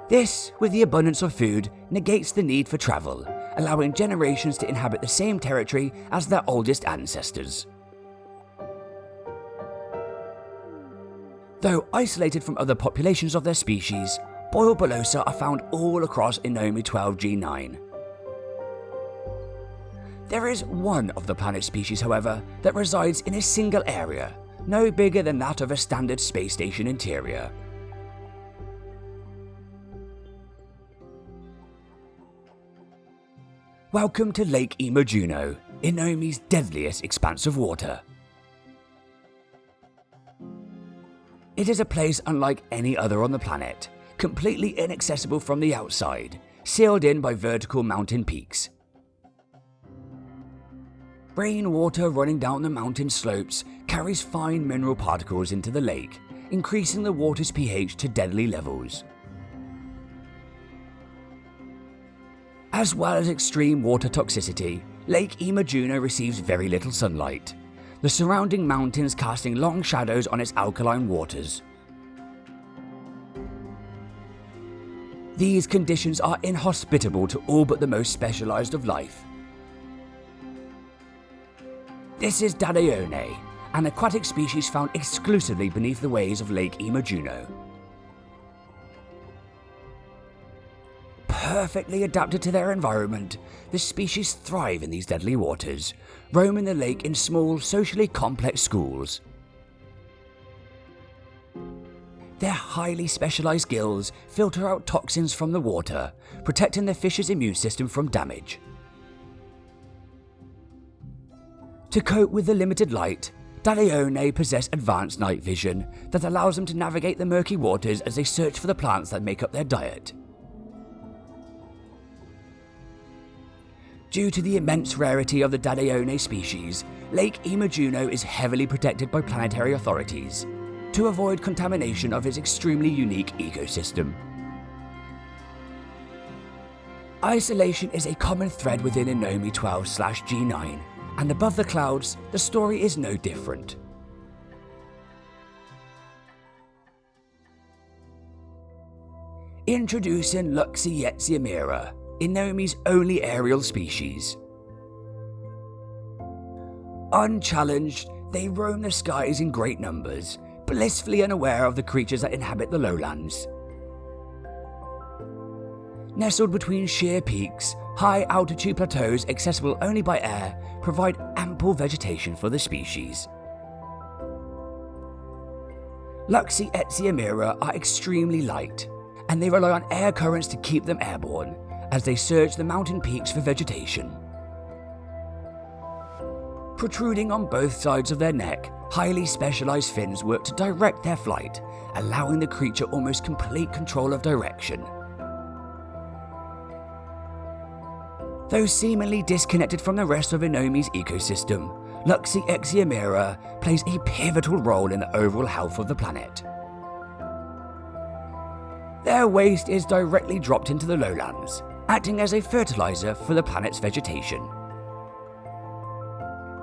This, with the abundance of food, negates the need for travel, allowing generations to inhabit the same territory as their oldest ancestors. Though isolated from other populations of their species, Bolly Y24 are found all across Inomi 12G9. There is one of the planet species, however, that resides in a single area, no bigger than that of a standard space station interior. Welcome to Lake Imajuno, Inomi's deadliest expanse of water. It is a place unlike any other on the planet, completely inaccessible from the outside, sealed in by vertical mountain peaks. Rainwater running down the mountain slopes carries fine mineral particles into the lake, increasing the water's pH to deadly levels. As well as extreme water toxicity, Lake Imajuno receives very little sunlight, the surrounding mountains casting long shadows on its alkaline waters. These conditions are inhospitable to all but the most specialized of life. This is Dadaone, an aquatic species found exclusively beneath the waves of Lake Imajuno. Perfectly adapted to their environment, the species thrive in these deadly waters, roaming the lake in small, socially complex schools. Their highly specialized gills filter out toxins from the water, protecting the fish's immune system from damage. To cope with the limited light, Dadaone possess advanced night vision that allows them to navigate the murky waters as they search for the plants that make up their diet. Due to the immense rarity of the Dadaone species, Lake Imajuno is heavily protected by planetary authorities to avoid contamination of its extremely unique ecosystem. Isolation is a common thread within Inomi 12/G9, and above the clouds, the story is no different. Introducing Luxietziamira, Inomi's only aerial species. Unchallenged, they roam the skies in great numbers, blissfully unaware of the creatures that inhabit the lowlands. Nestled between sheer peaks, high-altitude plateaus accessible only by air provide ample vegetation for the species. Luxietziamira are extremely light, and they rely on air currents to keep them airborne, as they search the mountain peaks for vegetation. Protruding on both sides of their neck, highly specialized fins work to direct their flight, allowing the creature almost complete control of direction. Though seemingly disconnected from the rest of Inomi's ecosystem, Luxietziamira plays a pivotal role in the overall health of the planet. Their waste is directly dropped into the lowlands, acting as a fertilizer for the planet's vegetation.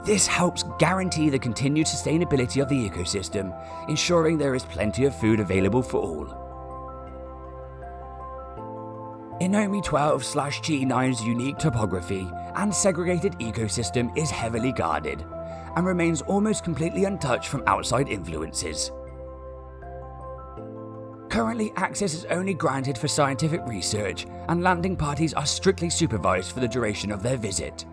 This helps guarantee the continued sustainability of the ecosystem, ensuring there is plenty of food available for all. Inomi 12/G9's unique topography and segregated ecosystem is heavily guarded, and remains almost completely untouched from outside influences. Currently, access is only granted for scientific research, and landing parties are strictly supervised for the duration of their visit.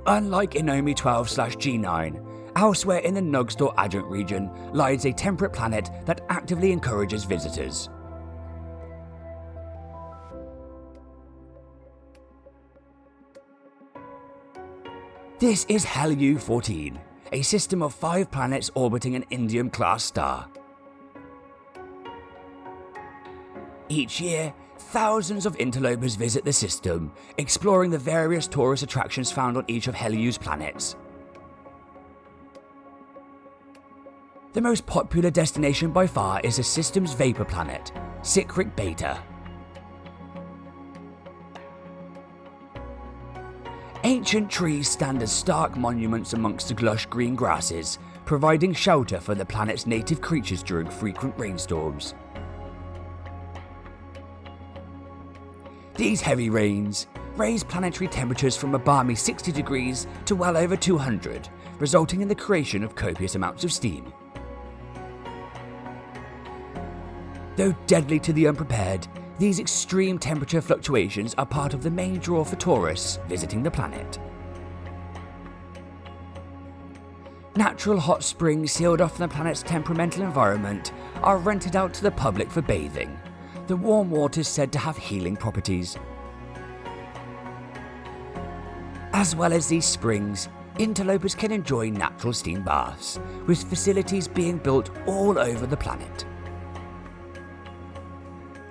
Unlike Inomi 12/G9, elsewhere in the Nugsdor Adjunct region lies a temperate planet that actively encourages visitors. This is Helu-14, a system of 5 planets orbiting an Indium-class star. Each year, thousands of interlopers visit the system, exploring the various tourist attractions found on each of Helu's planets. The most popular destination by far is the system's vapor planet, Cycric Beta. Ancient trees stand as stark monuments amongst the lush green grasses, providing shelter for the planet's native creatures during frequent rainstorms. These heavy rains raise planetary temperatures from a balmy 60 degrees to well over 200, resulting in the creation of copious amounts of steam. Though deadly to the unprepared, these extreme temperature fluctuations are part of the main draw for tourists visiting the planet. Natural hot springs sealed off from the planet's temperamental environment are rented out to the public for bathing. The warm water is said to have healing properties. As well as these springs, interlopers can enjoy natural steam baths, with facilities being built all over the planet.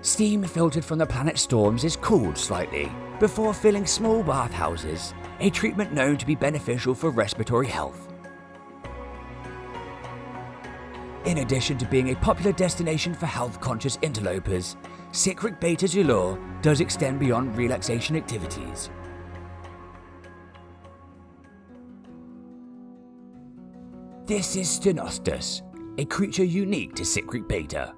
Steam filtered from the planet's storms is cooled slightly before filling small bathhouses, a treatment known to be beneficial for respiratory health. In addition to being a popular destination for health-conscious interlopers, Cycric Beta's allure does extend beyond relaxation activities. This is Stenostus, a creature unique to Cycric Beta.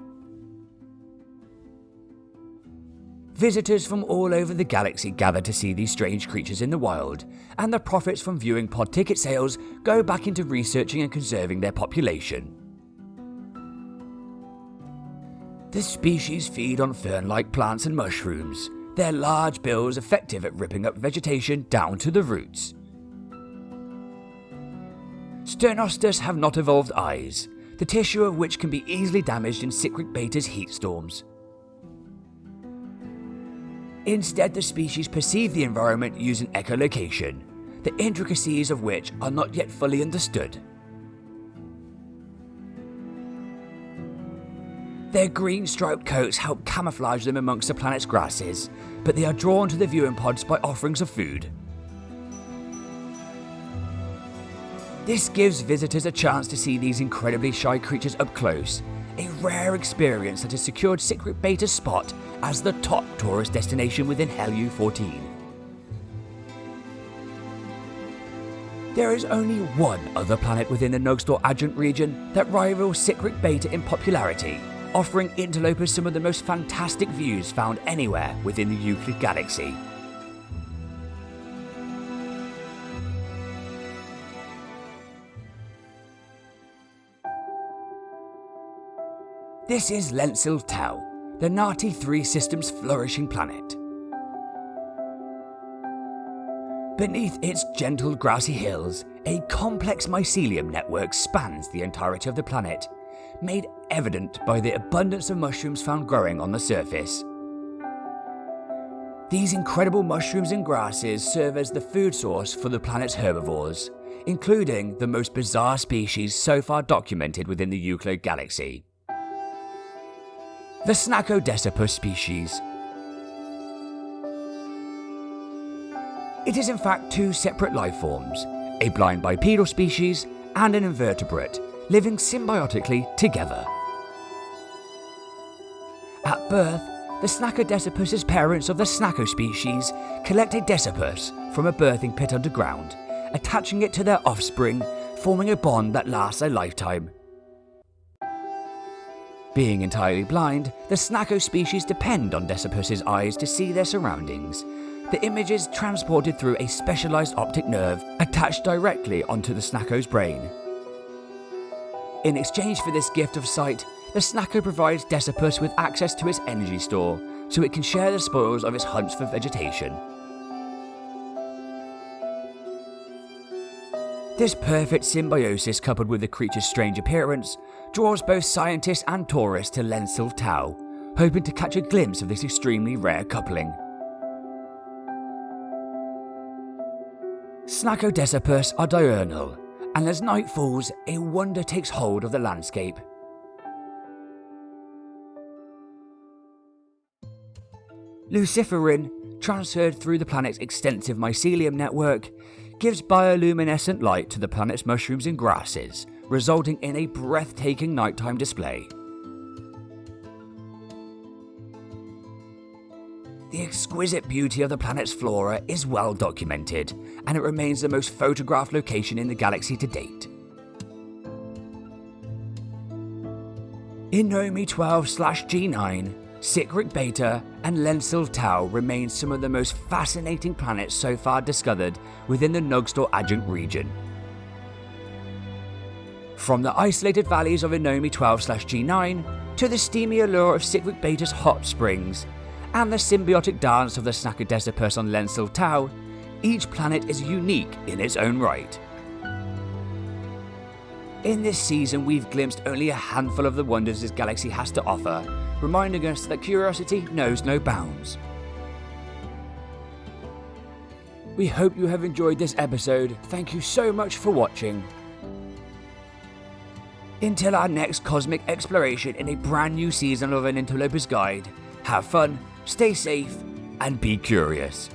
Visitors from all over the galaxy gather to see these strange creatures in the wild, and the profits from viewing pod ticket sales go back into researching and conserving their population. The species feed on fern-like plants and mushrooms, their large bills effective at ripping up vegetation down to the roots. Stenostus have not evolved eyes, the tissue of which can be easily damaged in Cycric Beta's heat storms. Instead, the species perceive the environment using echolocation, the intricacies of which are not yet fully understood. Their green-striped coats help camouflage them amongst the planet's grasses, but they are drawn to the viewing pods by offerings of food. This gives visitors a chance to see these incredibly shy creatures up close, a rare experience that has secured Cycric Beta's spot as the top tourist destination within Helu-14. There is only one other planet within the Nugsdor Adjunct region that rivals Cycric Beta in popularity, offering interlopers some of the most fantastic views found anywhere within the Euclid Galaxy. This is Lensil Tau, the Nati 3 system's flourishing planet. Beneath its gentle grassy hills, a complex mycelium network spans the entirety of the planet, made evident by the abundance of mushrooms found growing on the surface. These incredible mushrooms and grasses serve as the food source for the planet's herbivores, including the most bizarre species so far documented within the Euclid Galaxy. The Snakodesipus species. It is in fact two separate life forms, a blind bipedal species and an invertebrate, living symbiotically together. At birth, the Snakodesipus's parents of the Snako species collect a desipus from a birthing pit underground, attaching it to their offspring, forming a bond that lasts a lifetime. Being entirely blind, the Snako species depend on Desipus's eyes to see their surroundings. The image is transported through a specialized optic nerve attached directly onto the Snako's brain. In exchange for this gift of sight, the Snako provides Desipus with access to its energy store, so it can share the spoils of its hunts for vegetation. This perfect symbiosis, coupled with the creature's strange appearance, draws both scientists and tourists to Lensil Tau, hoping to catch a glimpse of this extremely rare coupling. Snakodesipus are diurnal, and as night falls, a wonder takes hold of the landscape. Luciferin, transferred through the planet's extensive mycelium network, gives bioluminescent light to the planet's mushrooms and grasses, resulting in a breathtaking nighttime display. The exquisite beauty of the planet's flora is well documented, and it remains the most photographed location in the galaxy to date. Inomi 12/G9, Cycric Beta, and Lensil Tau remain some of the most fascinating planets so far discovered within the Nugsdor Adjunct region. From the isolated valleys of Inomi 12/G9 to the steamy allure of Cycric Beta's hot springs, and the symbiotic dance of the Snakodesipus on Lensil Tau, each planet is unique in its own right. In this season, we've glimpsed only a handful of the wonders this galaxy has to offer, reminding us that curiosity knows no bounds. We hope you have enjoyed this episode. Thank you so much for watching. Until our next cosmic exploration in a brand new season of an Interloper's Guide, have fun, stay safe, and be curious.